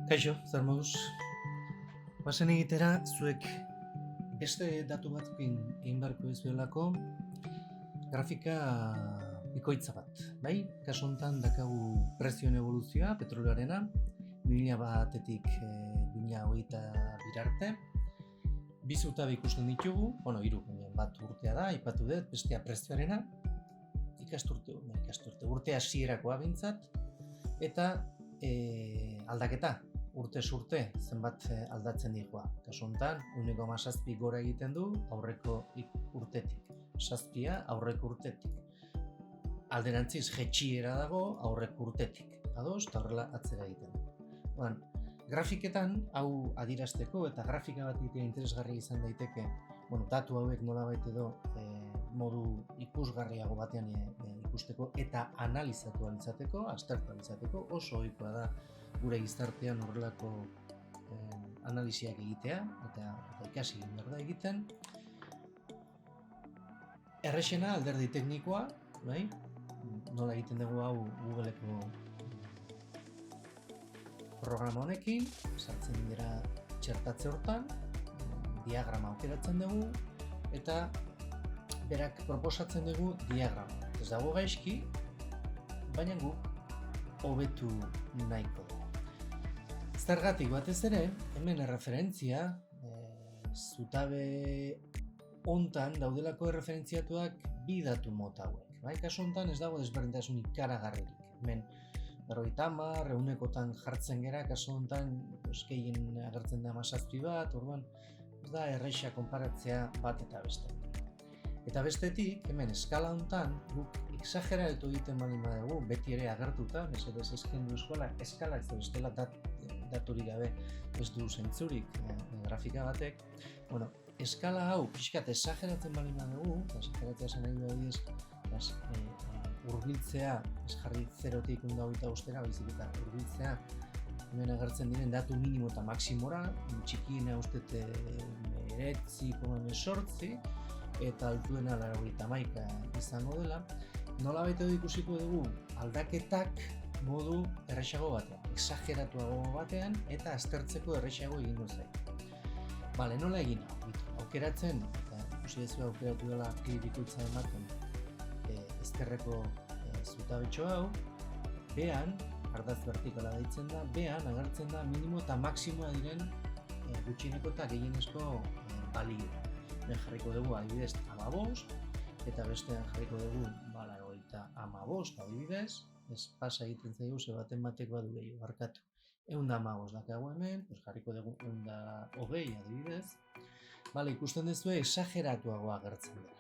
Kaixo, zer moduz? Bazen egitera, zuek beste datu batzukin egin beharko dizuelako grafika bikoitza bat, bai? Kasu honetan dakagu prezioen evoluzioa, petrolioarena, 2001-etik 2022 arte. Bi zutabe ikusten ditugu, hiru, bat urtea da, aipatu dut, bestea prezioarena, urte hasierakoa behintzat, eta aldaketa, urtez urte zenbat aldatzen digoa. Kasu honetan, 1,7 gora egiten du aurreko urtetik. 7 aurreko urtetik. Alderantziz jetxiera dago aurreko urtetik. Ados, eta horrela atzera egiten du. Grafiketan, hau adierazteko eta grafika bat egitea interesgarria izan daiteke, datu hauek nolabait edo modu ikusgarriago batean ikusteko eta analizatu alizateko, aztertu alizateko, oso ohikoa da gure gizartean horrelako analisiak egitea eta ikasi egin behar da egiten. Errexena alderdi teknikoa, bai? Nola egiten dugu hau Googleko programa honekin, sartzen dira txertatze hortan, diagrama aukeratzen dugu, eta berak proposatzen dugu diagrama. Ez dago gaizki, baina guk hobetu nahiko dugu. Zergatik batez ere, hemen erreferentzia, zutabe hontan daudelako erreferentziatuak bi datu mota hauek. Kasu hontan ez dago desberdintasun ikaragarririk. Hemen 50, 100kotan jartzen gera, kasu hontan gehien agertzen da 17 bat, orduan ez da erraixa konparatzea bat eta beste. Eta bestetik, hemen eskala hontan guk exageratu egiten baldin badugu, beti ere agertuta, mesedez eskendu eskala ez da bestela daturik gabe ez du zentzurik grafika batek. Eskala hau pixkat exageratzen baldin badugu, exageratzea esan nahi adibidez, hurbiltzea, ez jarri 0-tik 125-era, baizik eta hurbiltzea hemen agertzen diren datu minimo eta maksimora, txikiena ustete 9,8 eta altuena 91 izango dela, nolabait edo ikusiko dugu aldaketak modu errazago batean, exageratuago batean eta aztertzeko errazago egingo zait. Nola egin hau? Aukeratzen, eta ikusi dezu aukeratu dela bikoitza ematen ezkerreko zutabetxo hau, behan, ardaz vertikala deitzen da, behan agertzen da minimo eta maksimoa diren gutxieneko eta gehienezko balio. Ben jarriko dugu adibidez 15, eta bestean jarriko dugu 95 adibidez, ez pasa egiten zaigu ze baten batek badu gehiago, barkatu. 115 dakago hemen, jarriko dugu 120 adibidez. Ikusten duzue exageratuago agertzen dela.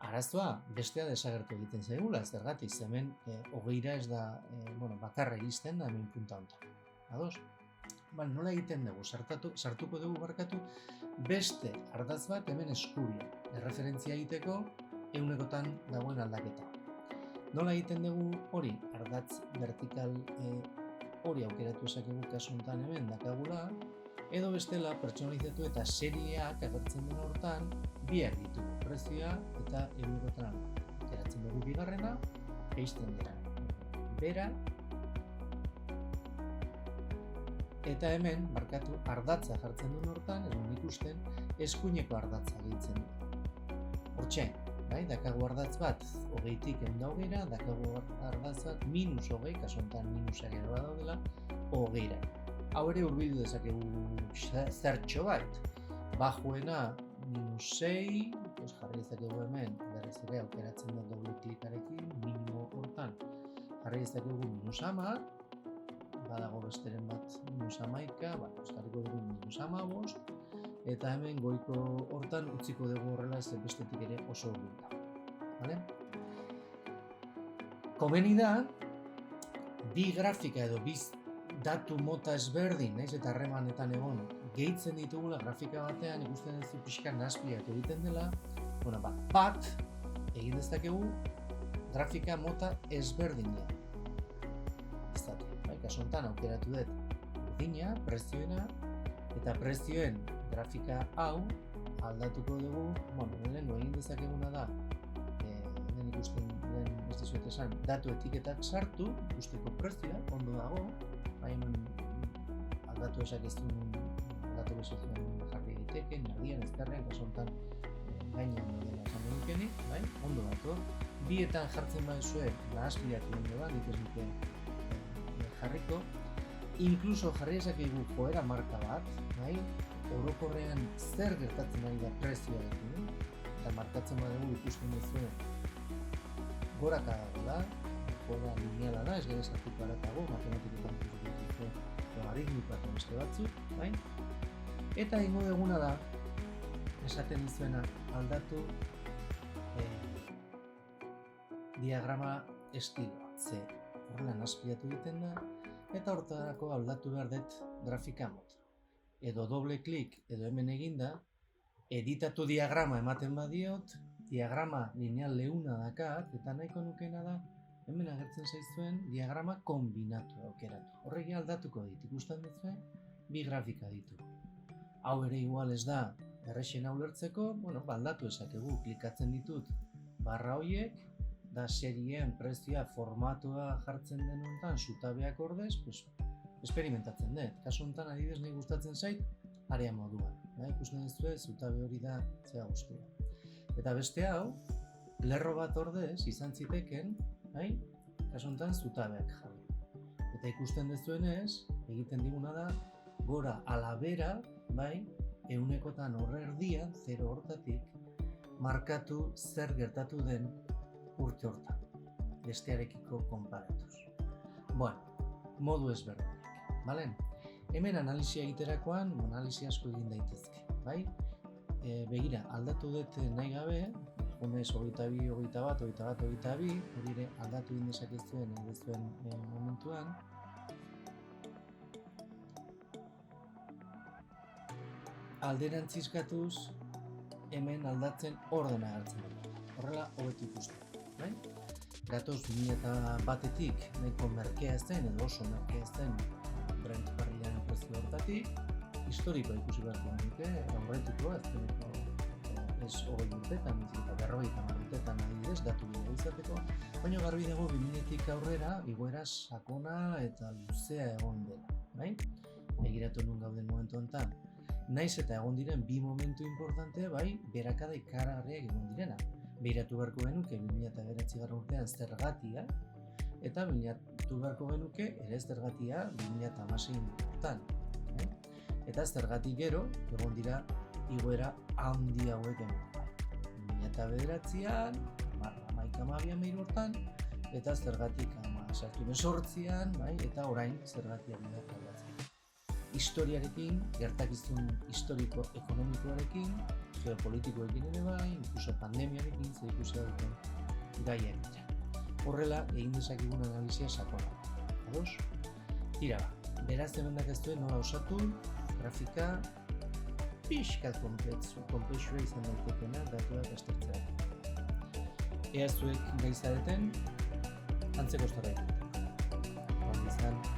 Arazoa, bestea desagertu egiten zaigula, zergatik, hemen 20ra ez da bakarra iristen da hemen punta honetan. Ados? Nola egiten dugu, sartuko dugu barkatu, beste ardaz bat hemen eskubia, erreferentzia egiteko 100kotan dagoen aldaketa. Nola egiten dugu hori, ardatz vertikal hori aukeratu esakegu kasu honetan hemen dakagula, edo bestela pertsonalizatu eta serieak agertzen den hortan biak ditugu, prezioa eta 100kotan aukeratzen dugu bigarrena, geisten dira bera, eta hemen, barkatu, ardatza jartzen duen hortan, egun ikusten, eskuineko ardatza gehitzen du. Hortxe, dakagu ardatz bat 20-tik 120-ra, dakagu ardatz bat -20, kasu honetan minusa geroa daudela, 20-ra. Hau ere hurbildu dezakegu zertxo bat, bajuena -6, jarri dezakegu hemen, berriz ere aukeratzen da doble klikarekin, minimo hortan, jarri dezakegu -10, badago besteren bat -11, jarriko dugu -15, eta hemen goiko hortan utziko dugu horrela ez bestetik ere oso hurbil. Komeni da, bi grafika edo bi datu mota ezberdin, eta harremanetan egon, gehitzen ditugula grafika batean, ikusten duzu pixka nahazpiak egiten dela, bat egin dezakegu grafika mota ezberdina. Kasu honetan aukeratu dut urdina, prezioena, eta prezioen grafika hau aldatuko dugu, lehenengo egin dezakeguna da, lehen ikusten ez dizuet esan, datu etiketak sartu, ikusteko prezioa, ondo dago, datu esak ez duen datu bezuten jarri egiteken, erdian, ezkerrean, kasu honetan gainean dela esan denukenik, bai? Ondo dator. Bietan jartzen baduzue, nahazpilatu ondo da, nik ez dute jarriko. Inkluso jarri ezakegu joera marka bat, bai? Orokorrean zer gertatzen ari da prezioarekin, eta markatzen badugu ikusten duzue goraka dagoela, joera lineala da, ez gara esartuko aratago, matematiketan ikusten duzue logaritmikoa eta beste batzuk, bai? Eta ingo duguna da, esaten dizuena aldatu diagrama estiloa, ze horrela nahazpilatu egiten da, eta hortarako aldatu behar dut grafika mota. Edo doble klik edo hemen eginda, editatu diagrama ematen badiot, diagrama lineal leuna dakat, eta nahiko nukeena da, hemen agertzen zaizuen diagrama kombinatu aukeratu. Horregi aldatuko dit, ikusten duzue, bi grafika ditu. Hau ere igual ez da, errexen ulertzeko, aldatu ezakegu, klikatzen ditut barra horiek, da serien prezioa formatua jartzen denuentan zutabeak ordez, experimentatzen dut. Kasu honetan adibidez nahi gustatzen zait, area moduan. Ikusten duzue, zutabe hori da zea guztia. Eta beste hau, lerro bat ordez izan ziteken, kasu honetan zutabeak jarri. Eta ikusten duzuenez, egiten diguna da, gora alabera, ehunekotan horre erdian, 0 hortatik, markatu zer gertatu den urte hortan, bestearekiko konparatuz. Modu ezberdinak, bale? Hemen analizia egiterakoan, analizia asko egin daitezke, bai? Begira, aldatu dut nahi gabe, honez 22, 21, 21, 22, hori ere aldatu egin dezakezuen momentuan. Alderantzizkatuz, hemen aldatzen ordena hartzen dut. Horrela, hobetu ikusten. Gatoz 2001-etik nahiko merkea ez den, edo oso merkea ez den Brent barrilaren prezio hortatik, historikoa ikusi beharko nuke, aurretikoa, ez deneko ez 20 urtetan, eta 50 urtetan adibidez, datu bideo izateko, baina garbi dago 2000-etik aurrera, igoera sakona eta luzea egon dela. Begiratu nun gauden momentu honetan. Naiz eta egon diren bi momentu importante, berakada ikaragarriak egon direna. Behiratu beharko genuke 2009 urtean zergatia, eta behiratu beharko genuke ere zergatia 2016 urtean. Eta zergatik gero, egon dira igoera handi hauek egon. 2009an, 11-12 urtean, eta zergatik 18an, eta orain zergatia bidea aldatzen. Historiarekin, gertakizun historiko-ekonomikoarekin, geopolitikoekin ere bai, inkluso pandemiarekin zer ikusia duten gaiak dira. Horrela, egin dezakegun analizia sakona. Ados? Tira, beraz hemendak ez duen nola osatu, grafika pixkat komplexua izan daitekena datuak aztertzea. Ea zuek gai zareten, antzeko estarra egiten. Izan.